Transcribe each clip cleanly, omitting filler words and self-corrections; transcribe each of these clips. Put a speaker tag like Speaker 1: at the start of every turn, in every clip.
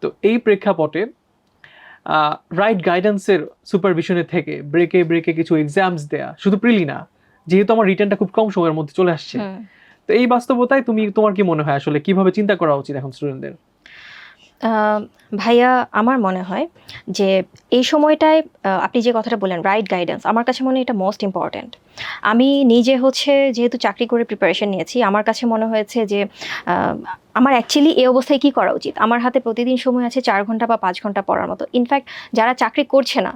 Speaker 1: তো এই প্রেক্ষাপটে রাইট গাইডেন্সের সুপারভিশনে থেকে ব্রেকে ব্রেকে কিছু এক্সামস দেয়া, শুধু প্রিলি না, যেহেতু আমার রিটার্নটা খুব কম সময়ের মধ্যে চলে আসছে, তো এই বাস্তবতায় তোমার কি মনে হয় আসলে কিভাবে চিন্তা করা উচিত এখন স্টুডেন্টদের?
Speaker 2: ভাইয়া আমার মনে হয় যে এই সময়টায় আপনি যে কথাটা বললেন রাইট গাইডেন্স, আমার কাছে মনে হয় এটা মোস্ট ইম্পর্ট্যান্ট। আমি নিজে যেহেতু চাকরি করে প্রিপারেশন নিয়েছি, আমার কাছে মনে হয়েছে যে আমার অ্যাকচুয়ালি এই অবস্থায় কী করা উচিত। আমার হাতে প্রতিদিন সময় আছে 4 ঘন্টা বা 5 ঘন্টা পড়ার মতো। ইনফ্যাক্ট যারা চাকরি করছে না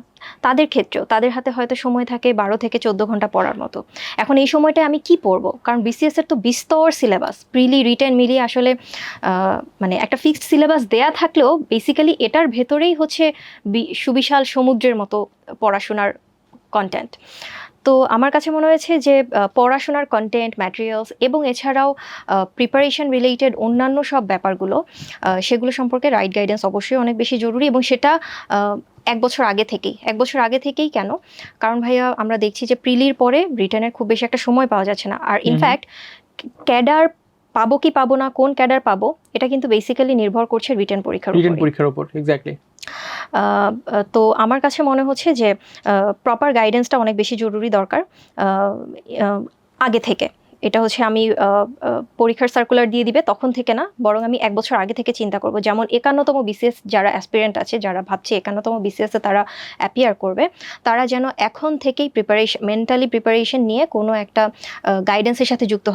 Speaker 2: তাদের ক্ষেত্রেও তাদের হাতে হয়তো সময় থাকে 12 থেকে 14 ঘন্টা পড়ার মতো। এখন এই সময়টায় আমি কি পড়বো? কারণ বিসিএসের তো বিস্তর সিলেবাস, প্রিলি রিটেন মিলিয়ে আসলে মানে একটা ফিক্সড সিলেবাস দেয়া থাকলেও বেসিক্যালি এটার ভেতরেই হচ্ছে সুবিশাল সমুদ্রের মতো পড়াশোনার কন্টেন্ট। তো আমার কাছে মনে হয়েছে যে পড়াশোনার কন্টেন্ট, ম্যাটেরিয়ালস এবং এছাড়াও প্রিপারেশন রিলেটেড অন্যান্য সব ব্যাপারগুলো, সেগুলো সম্পর্কে রাইট গাইডেন্স অবশ্যই অনেক বেশি জরুরি। এবং সেটা 1 বছর আগে থেকেই কেন? কারণ ভাইয়া আমরা দেখছি যে প্রিলির পরে রিটেনের খুব বেশি একটা সময় পাওয়া যাচ্ছে না। আর ইনফ্যাক্ট ক্যাডার পাবো কি পাবো না, কোন ক্যাডার পাবো, এটা কিন্তু বেসিক্যালি নির্ভর করছে রিটেন পরীক্ষার উপর।
Speaker 1: এক্স্যাক্টলি।
Speaker 2: তো আমার কাছে মনে হচ্ছে যে প্রপার গাইডেন্সটা অনেক বেশি জরুরি দরকার আগে থেকে। এটা হচ্ছে আমি পরীক্ষার সার্কুলার দিয়ে দিবে তখন থেকে না, বরং আমি 1 বছর আগে থেকে চিন্তা করব। যেমন 51তম বিসিএস যারা অ্যাসপিরেন্ট আছে, যারা ভাবছে 51তম বিসিএসে তারা অ্যাপিয়ার করবে, তারা যেন এখন থেকেই মেন্টালি প্রিপারেশন নিয়ে কোনো একটা গাইডেন্সের সাথে যুক্ত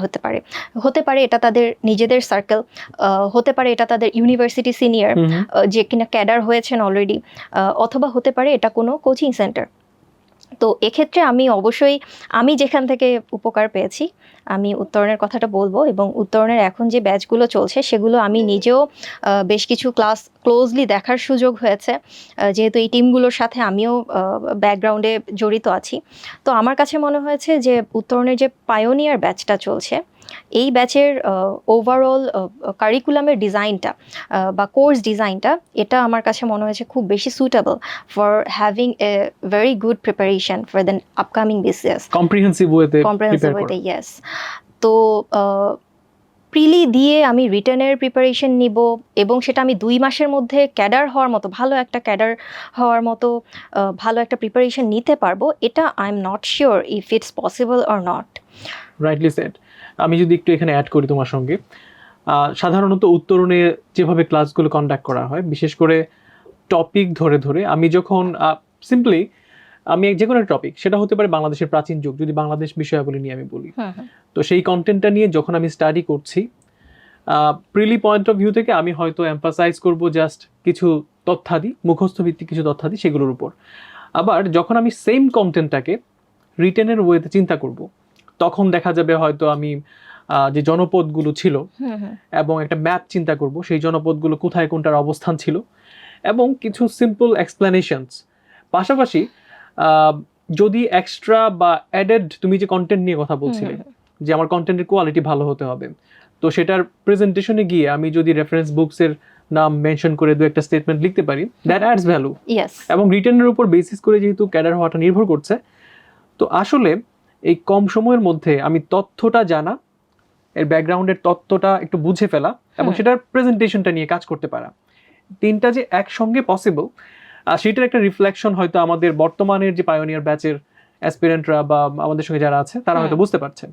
Speaker 2: হতে পারে এটা তাদের নিজেদের সার্কেল, হতে পারে এটা তাদের ইউনিভার্সিটি সিনিয়র যে কিনা ক্যাডার হয়েছেন অলরেডি, অথবা হতে পারে এটা কোনো কোচিং সেন্টার। তো এক্ষেত্রে আমি যেখান থেকে উপকার পেয়েছি আমি উত্তরণের কথাটা বলবো। এবং উত্তরণের এখন যে ব্যাচগুলো চলছে সেগুলো আমি নিজেও বেশ কিছু ক্লাস ক্লোজলি দেখার সুযোগ হয়েছে, যেহেতু এই টিমগুলোর সাথে আমিও ব্যাকগ্রাউন্ডে জড়িত আছি। তো আমার কাছে মনে হয়েছে যে উত্তরণের যে পায়োনিয়ার ব্যাচটা চলছে, এই ব্যাচের ওভারঅল কারিকুলামের ডিজাইনটা বা কোর্স ডিজাইনটা, এটা আমার কাছে মনে হয়েছে খুব বেশি suitable for having a very good preparation for the upcoming BCS
Speaker 1: comprehensive ওয়েতে।
Speaker 2: ইয়েস। তো প্রিলি দিয়ে আমি রিটেনের প্রিপারেশন নিব এবং সেটা আমি 2 মাসের মধ্যে ভালো একটা ক্যাডার হওয়ার মতো ভালো একটা প্রিপারেশন নিতে পারবো, এটা I am not sure if it's possible or not.
Speaker 1: Rightly said. আমি যদি একটু এখানে অ্যাড করি তোমার সঙ্গে, সাধারণত উত্তরণে যেভাবে ক্লাসগুলো কন্ডাক্ট করা হয়, বিশেষ করে টপিক ধরে ধরে, আমি যখন সিম্পলি আমি যে কোনো টপিক, সেটা হতে পারে বাংলাদেশের প্রাচীন যুগ, যদি বাংলাদেশ বিষয়াবলী নিয়ে আমি বলি, তো সেই কন্টেন্টটা নিয়ে যখন আমি স্টাডি করছি, প্রিলি পয়েন্ট অফ ভিউ থেকে আমি হয়তো এমফাসাইজ করব জাস্ট কিছু তথ্যাদি, মুখস্থ ভিত্তিক কিছু তথ্যাদি, সেগুলোর উপর। আবার যখন আমি সেম কন্টেন্টটাকে রিটেনের ওয়েতে চিন্তা করব, তখন দেখা যাবে হয়তো আমি যে জনপদগুলো ছিল এবং একটা ম্যাপ চিন্তা করব, সেই জনপদগুলো কোথায় কোনটার অবস্থান ছিল, এবং কিছু সিম্পল এক্সপ্লেনেশনস। পাশাপাশি যদি এক্সট্রা বা অ্যাডেড, তুমি যে কন্টেন্ট নিয়ে কথা বলছিলে যে আমার কন্টেন্টের কোয়ালিটি ভালো হতে হবে, তো সেটার প্রেজেন্টেশনে গিয়ে আমি যদি রেফারেন্স বুকসের নাম মেনশন করে 2-1টা স্টেটমেন্ট লিখতে পারি, দ্যাট অ্যাডস ভ্যালু। এবং রিটেনের উপর বেসিস করে যেহেতু ক্যাডার হওয়াটা নির্ভর করছে, তো আসলে এই কম সময়ের মধ্যে আমি তথ্যটা জানা, এর ব্যাকগ্রাউন্ডের তথ্যটা একটু বুঝে ফেলা এবং সেটার প্রেজেন্টেশনটা নিয়ে কাজ করতে পারা, 3টা যে একসঙ্গে পসিবল, সেটার একটা রিফ্লেকশন হয়তো আমাদের বর্তমানের যে পায়োনিয়ার ব্যাচের অ্যাসপিরেন্টরা বা আমাদের সঙ্গে যারা আছে তারা হয়তো বুঝতে পারছেন।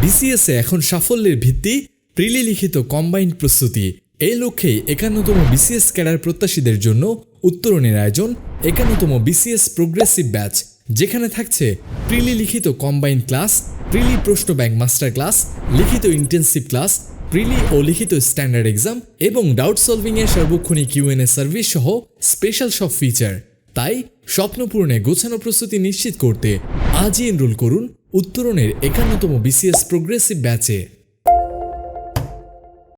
Speaker 3: বিসিএসে এখন সাফল্যের ভিত্তি প্রিলি লিখিত কম্বাইন্ড প্রস্তুতি। এই লক্ষ্যে 51তম বিসিএস ক্যাডার প্রত্যাশীদের জন্য উত্তরণের আয়োজন 51তম বিসিএস প্রোগ্রেসিভ ব্যাচ, যেখানে থাকছে প্রিলি লিখিত কম্বাইন্ড ক্লাস, প্রিলি প্রশ্ন ব্যাংক মাস্টার ক্লাস, লিখিত ইন্টেন্সিভ ক্লাস, প্রিলি ও লিখিত স্ট্যান্ডার্ড এক্সাম এবং ডাউট সলভিংয়ের সার্বক্ষণিক কিউএনএ সার্ভিস সহ স্পেশাল সব ফিচার। তাই স্বপ্ন পূরণে গোছানো প্রস্তুতি নিশ্চিত করতে আজই এনরোল করুন উত্তরণের 51তম বিসিএস প্রোগ্রেসিভ ব্যাচে।